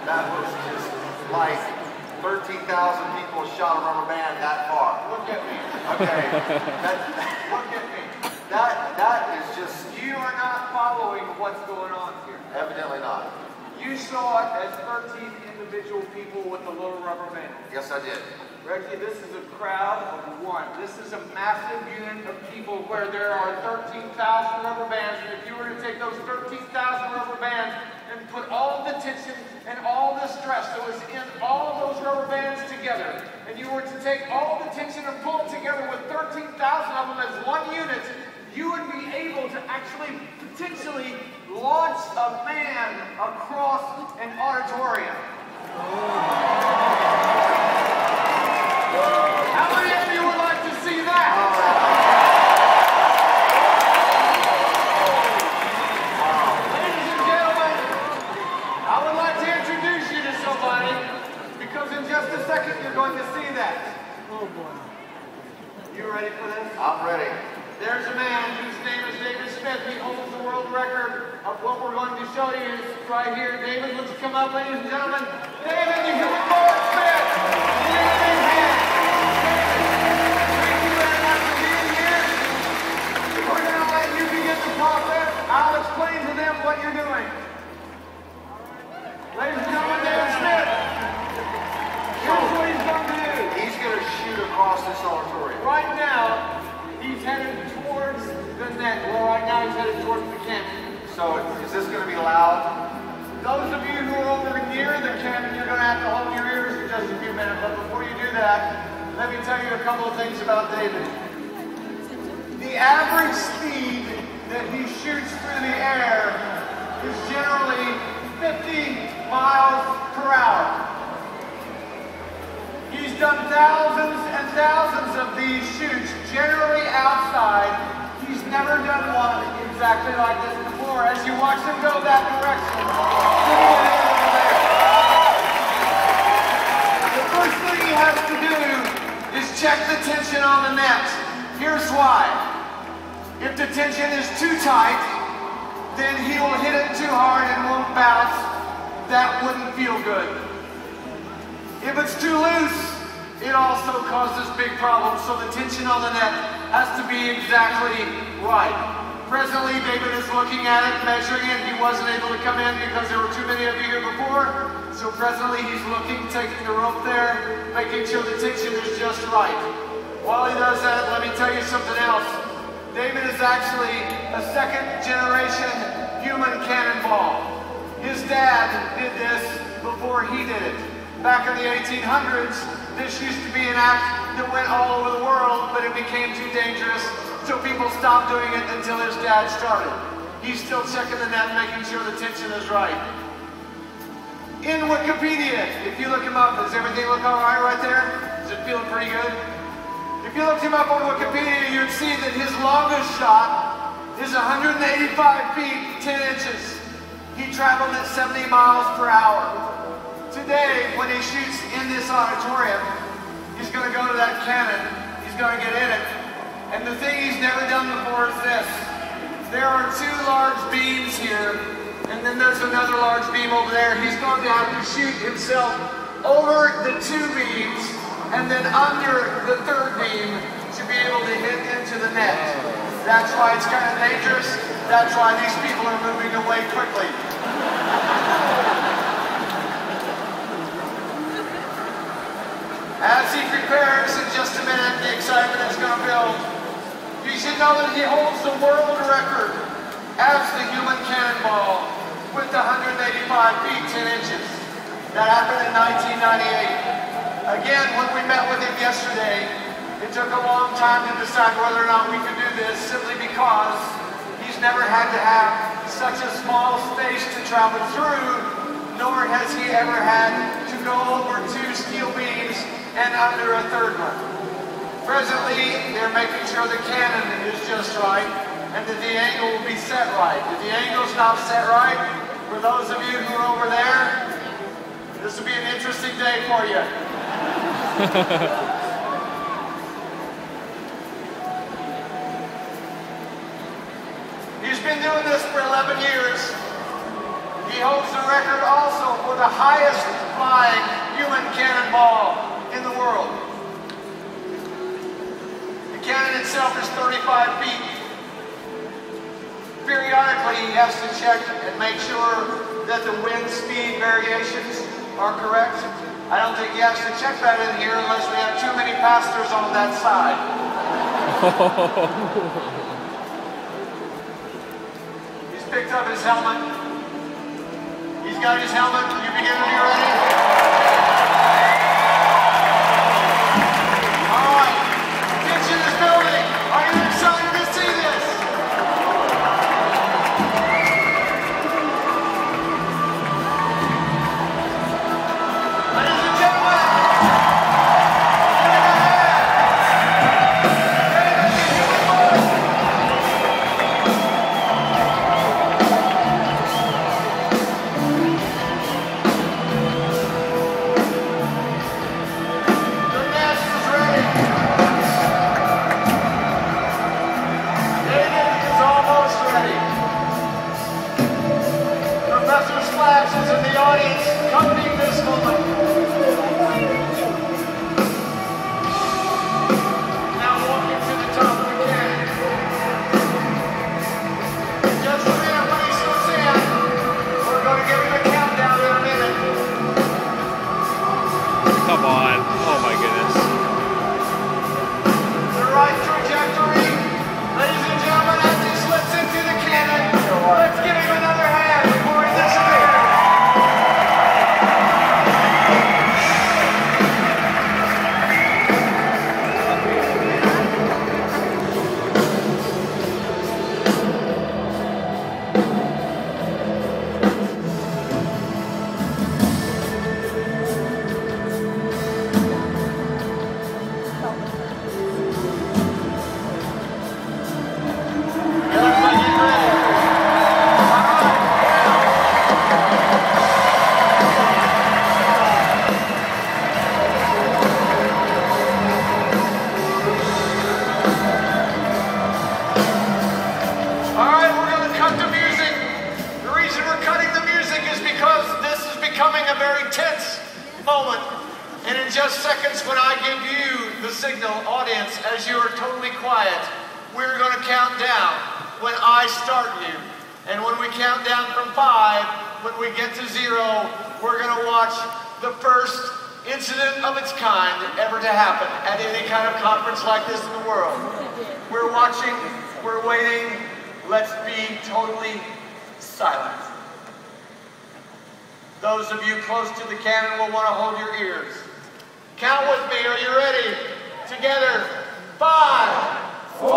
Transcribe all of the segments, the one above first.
That was just like 13,000 people shot a rubber band that far. Look at me. Okay. Look at me. That is just... You are not following what's going on here. Evidently not. You saw it as 13 individual people with a little rubber band. Yes, I did. Rexy, this is a crowd of one. This is a massive unit of people where there are 13,000 rubber bands, and if you were to take those 13,000 rubber bands and put all the tension and all the stress that was in all those rubber bands together, and you were to take all the tension and pull it together with 13,000 of them as one unit, you would be able to actually potentially launch a man across an auditorium. How many of you would like to see that? Ladies and gentlemen, I would like to introduce you to somebody, because in just a second you're going to see that. Oh boy. You ready for this? I'm ready. There's a man whose name is David Smith. He holds the world record of what we're going to show you right here. David, let's come up, ladies and gentlemen. David, the human Lord Smith. Thank you very much for being here. We're going to let you begin the process. I'll explain to them what you're doing. Ladies and gentlemen, David Smith. Here's what he's going to do. He's going to shoot across this auditorium. Right now, he's headed towards the net. Well, right now he's headed towards the cannon. So is this going to be loud? Those of you who are over near the cannon, you're going to have to hold your ears for just a few minutes. But before you do that, let me tell you a couple of things about David. The average speed that he shoots through the air is generally 50 miles per hour. He's done thousands and thousands of these shoots, generally outside. He's never done one exactly like this before. As you watch him go that direction, the first thing he has to do is check the tension on the net. Here's why. If the tension is too tight, then he will hit it too hard and won't bounce. That wouldn't feel good. If it's too loose, it also causes big problems, so the tension on the net has to be exactly right. Presently, David is looking at it, measuring it. He wasn't able to come in because there were too many of you here before, so presently he's looking, taking the rope there, making sure the tension is just right. While he does that, let me tell you something else. David is actually a second-generation human cannonball. His dad did this before he did it. Back in the 1800s, this used to be an act that went all over the world, but it became too dangerous, so people stopped doing it until his dad started. He's still checking the net, making sure the tension is right. In Wikipedia, if you look him up, does everything look all right there? Is it feeling pretty good? If you looked him up on Wikipedia, you'd see that his longest shot is 185 feet, 10 inches. He traveled at 70 miles per hour. Today, when he shoots in this auditorium, he's going to go to that cannon, he's going to get in it, and the thing he's never done before is this. There are two large beams here, and then there's another large beam over there. He's going to have to shoot himself over the two beams, and then under the third beam to be able to hit into the net. That's why it's kind of dangerous. That's why these people are moving away quickly. As he prepares in just a minute, the excitement is going to build. You should know that he holds the world record as the human cannonball with 185 feet, 10 inches. That happened in 1998. Again, when we met with him yesterday, it took a long time to decide whether or not we could do this, simply because he's never had to have such a small space to travel through, nor has he ever had to go over two steel beams and under a third one. Presently, they're making sure the cannon is just right and that the angle will be set right. If the angle's not set right, for those of you who are over there, this will be an interesting day for you. He's been doing this for 11 years. He holds the record also for the highest flying human cannonball in the world. The cannon itself is 35 feet. Periodically, he has to check and make sure that the wind speed variations are correct. I don't think he has to check that in here unless we have too many pastors on that side. He's picked up his helmet. He's got his helmet. You begin when you're ready. All right. Tension is building. Are you excited to see this? Ladies and gentlemen, is in the audience accompanying this moment. Now walking to the top of the cannon. Just a minute when he slips in. We're going to give him a countdown in a minute. Come on. Oh my goodness. The right trajectory. Ladies and gentlemen, as he slips into the cannon, let's give him another hand before he disappears. A very tense moment, and in just seconds when I give you the signal, audience, as you are totally quiet, we're going to count down when I start you, and when we count down from 5, when we get to 0, we're going to watch the first incident of its kind ever to happen at any kind of conference like this in the world. We're watching, we're waiting, let's be totally silent. Those of you close to the cannon will want to hold your ears. Count with me. Are you ready? Together. 5, 4,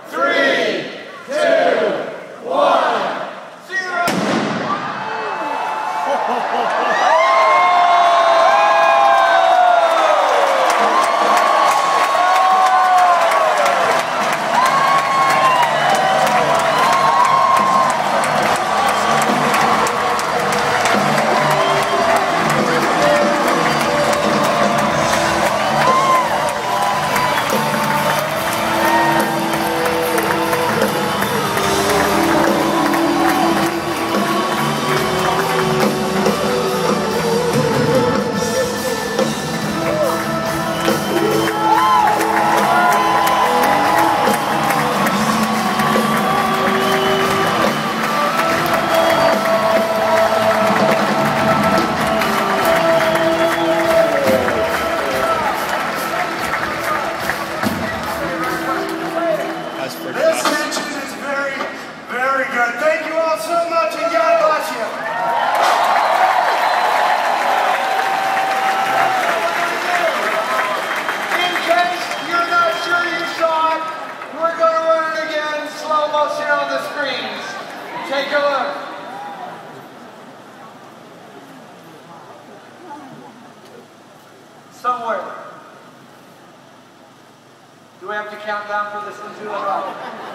3, 2, 1, 0. This tension is very, very good. Thank you all so much, and God bless you. In case you're not sure you saw it, we're going to run it again, slow motion on the screens. Take a look. Somewhere. Do we have to count down for this one too?